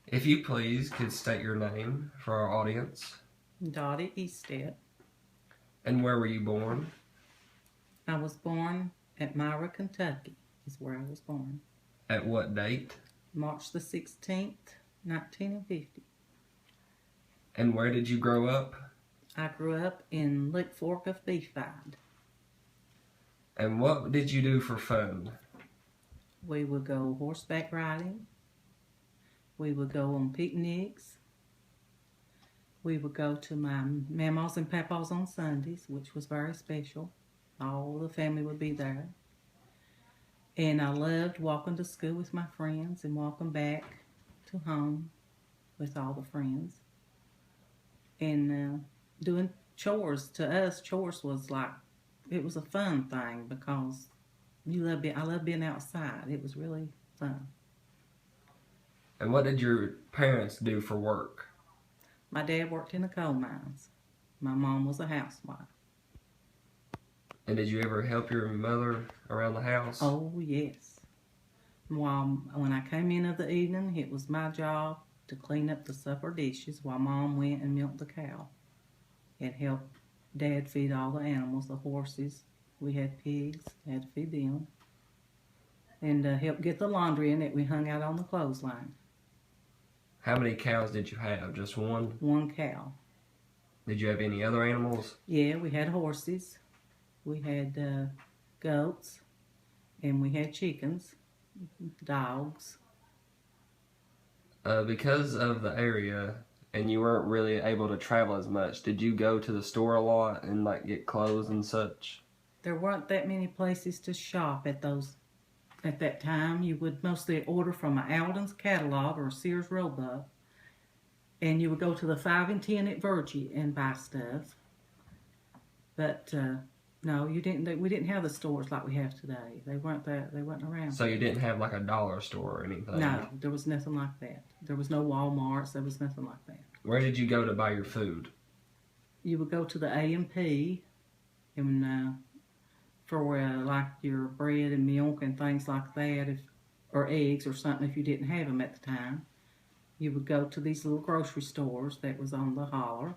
If you please, could state your name for our audience. Dottie Estep. And where were you born? I was born at Myra, Kentucky, is where I was born. At what date? March the 16th, 1950. And where did you grow up? I grew up in Lick Fork of Beefide. And what did you do for fun? We would go horseback riding. We would go on picnics. We would go to my mama's and papa's on Sundays, which was very special. All the family would be there. And I loved walking to school with my friends and walking back to home with all the friends. And doing chores. To us, chores was like, it was a fun thing because I love being outside. It was really fun. And what did your parents do for work? My dad worked in the coal mines. My mom was a housewife. And did you ever help your mother around the house? Oh, yes. When I came in of the evening, it was my job to clean up the supper dishes while Mom went and milked the cow. It helped Dad feed all the animals, the horses. We had pigs, had to feed them. And help get the laundry in that we hung out on the clothesline. How many cows did you have? Just one? One cow. Did you have any other animals? Yeah, we had horses. We had goats. And we had chickens, dogs. Because of the area and you weren't really able to travel as much, did you go to the store a lot and like get clothes and such? There weren't that many places to shop at that time. You would mostly order from an Alden's catalog or Sears Roebuck, and you would go to the 5 and 10 at Virgie and buy stuff. But no, you didn't. We didn't have the stores like we have today. They weren't around. So you didn't have like a dollar store or anything? No, there was nothing like that. There was no Walmarts. There was nothing like that. Where did you go to buy your food? You would go to the A&P and for like your bread and milk and things like that, or eggs or something if you didn't have them at the time. You would go to these little grocery stores that was on the holler,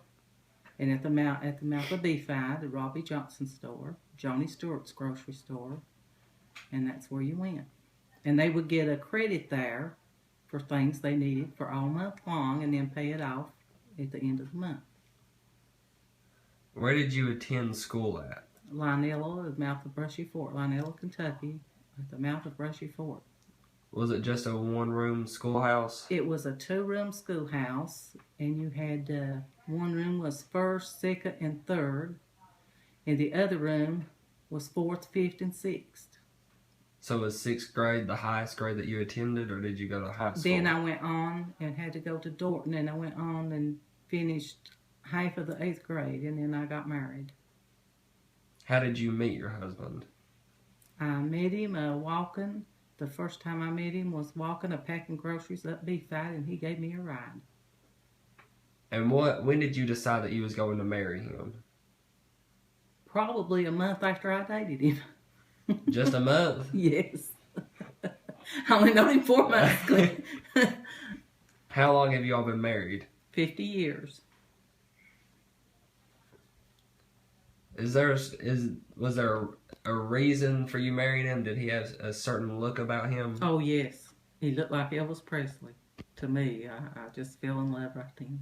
and at the mouth of Beefide, the Robbie Johnson store, Johnny Stewart's grocery store, and that's where you went. And they would get a credit there for things they needed for all month long, and then pay it off at the end of the month. Where did you attend school at? Lionella, at the mouth of Brushy Fort, Lionella, Kentucky, at the mouth of Brushy Fort. Was it just a one-room schoolhouse? It was a 2-room schoolhouse, and you had one room was 1st, 2nd, and 3rd, and the other room was 4th, 5th, and 6th. So was 6th grade the highest grade that you attended, or did you go to high school? Then I went on and had to go to Dorton, and I went on and finished half of the 8th grade, and then I got married. How did you meet your husband? I met him walking. The first time I met him was walking, packing groceries up Beefide, and he gave me a ride. And when did you decide that you was going to marry him? Probably a month after I dated him. Just a month? Yes. I only known him 4 months. How long have you all been married? 50 years. Was there a reason for you marrying him? Did he have a certain look about him? Oh, yes. He looked like Elvis Presley. To me, I just fell in love right then.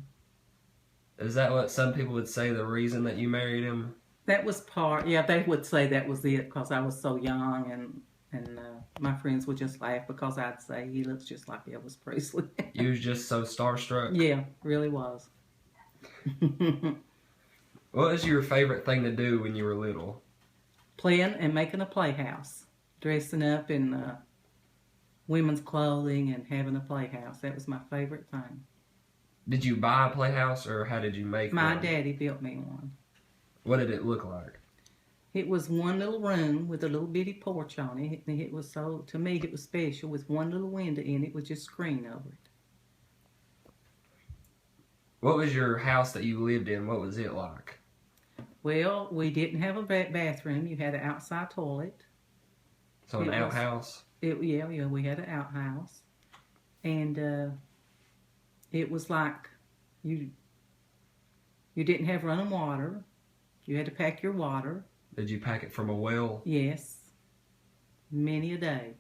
Is that what some people would say, the reason that you married him? That was part, yeah, they would say that was it because I was so young, and my friends would just laugh because I'd say he looks just like Elvis Presley. You was just so starstruck? Yeah, really was. What was your favorite thing to do when you were little? Playing and making a playhouse. Dressing up in women's clothing and having a playhouse. That was my favorite thing. Did you buy a playhouse, or how did you make one? My daddy built me one. What did it look like? It was one little room with a little bitty porch on it. It was to me, it was special with one little window in it with just screen over it. What was your house that you lived in? What was it like? Well, we didn't have a bathroom. You had an outside toilet. So an outhouse? Yeah, we had an outhouse. And It was like you didn't have running water. You had to pack your water. Did you pack it from a well? Yes. Many a day.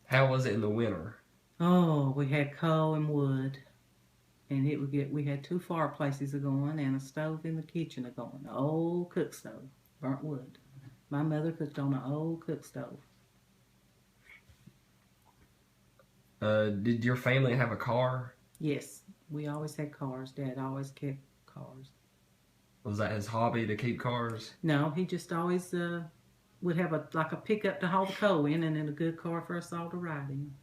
How was it in the winter? Oh, we had coal and wood. And we had 2 fireplaces going and a stove in the kitchen going. An old cook stove, burnt wood. My mother cooked on an old cook stove. Did your family have a car? Yes, we always had cars. Dad always kept cars. Was that his hobby to keep cars? No, he just always would have a pickup to haul the coal in, and then a good car for us all to ride in.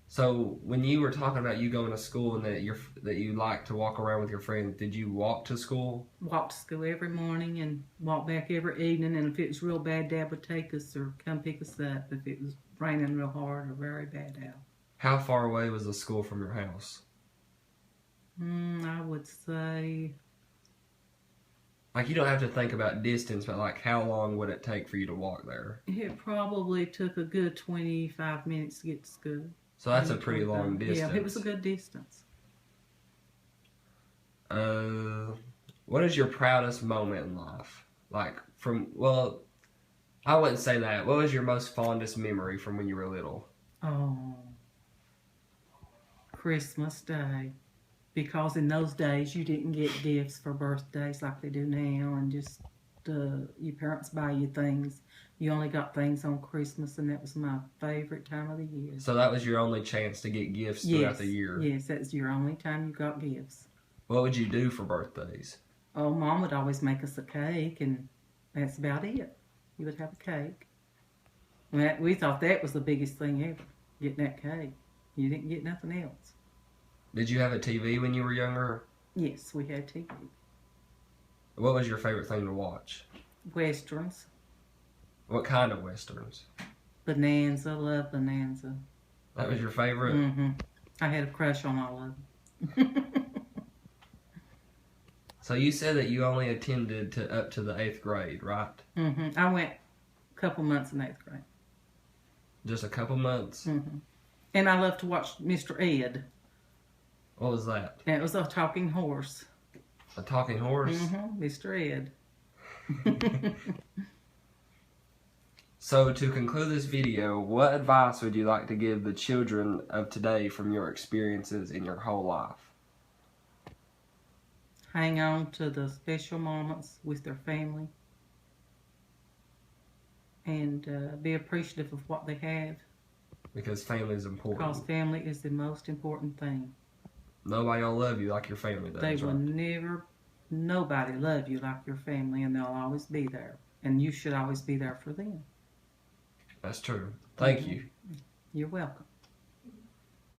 So when you were talking about you going to school and that you like to walk around with your friends, did you walk to school? Walk to school every morning and walk back every evening. And if it was real bad, Dad would take us or come pick us up if it was raining real hard or very bad out. How far away was the school from your house? I would say... Like, you don't have to think about distance, but like, how long would it take for you to walk there? It probably took a good 25 minutes to get to school. So that's a pretty long distance. Yeah, it was a good distance. What is your proudest moment in life? Like, I wouldn't say that. What was your most fondest memory from when you were little? Oh, Christmas Day. Because in those days, you didn't get gifts for birthdays like they do now, and just your parents buy you things. You only got things on Christmas, and that was my favorite time of the year. So that was your only chance to get gifts throughout the year? Yes, that's your only time you got gifts. What would you do for birthdays? Oh, Mom would always make us a cake, and that's about it. You would have a cake. We thought that was the biggest thing ever, getting that cake. You didn't get nothing else. Did you have a TV when you were younger? Yes, we had TV. What was your favorite thing to watch? Westerns. What kind of westerns? Bonanza, love Bonanza. That was your favorite? Mm-hmm. I had a crush on all of them. So you said that you only attended up to the 8th grade, right? Mm-hmm. I went a couple months in 8th grade. Just a couple months? Mm-hmm. And I love to watch Mr. Ed. What was that? And it was a talking horse. A talking horse? Mm-hmm. Mr. Ed. So to conclude this video, what advice would you like to give the children of today from your experiences in your whole life? Hang on to the special moments with their family. And be appreciative of what they have. Because family is important. Because family is the most important thing. Nobody will love you like your family does. They will never, nobody love you like your family, and they'll always be there. And you should always be there for them. That's true. Thank you. You're welcome.